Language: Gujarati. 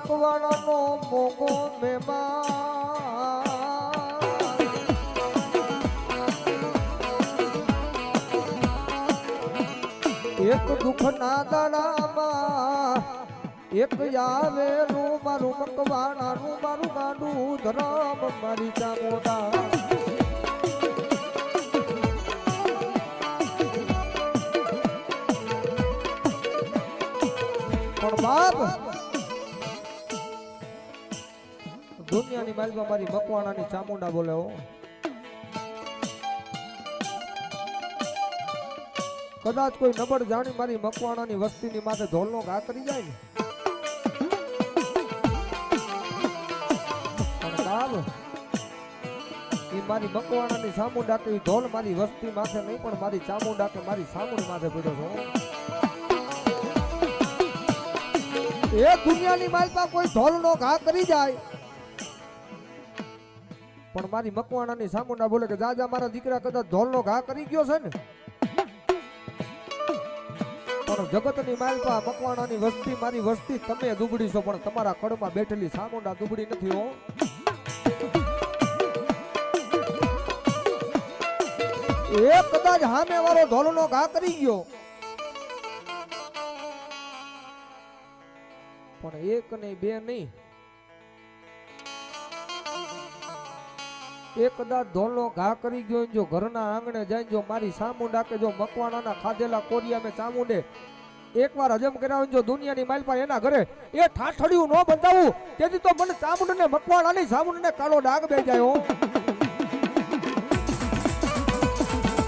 મકવાણાનો મોગો મહેમાન એક દુઃખ ના દાડામાં એક આવેલું મારું મકવાણાનું મારું ગાડું ધરમ મારી ચામોડા પણ બાપ દુનિયાની માલમાં મારી મકવાણાની ચામુંડા બોલે હો કદાચ કોઈ નબળ જાણી મારી મકવાણાની વસ્તીની માથે ઢોલનો ઘા કરી જાય ને પણ બાપ એ મારી મકવાણાની ચામુંડા કે ઢોલ મારી વસ્તી માથે નહીં પણ મારી ચામુંડા કે મારી સામુંડ માથે પડ્યો છો એ દુનિયાની માલમાં કોઈ ઢોલનો ઘા કરી જાય પણ મારી મકવાણાની સામુંડા બોલે કે જાજા મારા દીકરા કદાચ ઢોલનો ઘા કરી ગયો છે ને પણ જગતની માલમાં મકવાણાની વસ્તી મારી વસ્તી તમે દુબળી છો પણ તમારા કડમાં બેઠેલી સામુંડા દુબળી નથી હો એ કદાચ સામે વાળો ઢોલનો ઘા કરી ગયો પણ એક નહીં બે નહીં એક કદાચ ઢોલનો ઘા કરી ગયો જો ઘરના આંગણે જાય જો મારી સામુંડા કે જો મકવાણાના ખાધેલા કોરિયા મેં ચામુંડે એકવાર હજમ કર્યા જો દુનિયાની માલ પર એના ઘરે એ ઠાઠડિયું ન બંધાવું તેથી તો મને ચામુંડને મકવાણાની સામુંડને કાળો ડાઘ બે જાય હો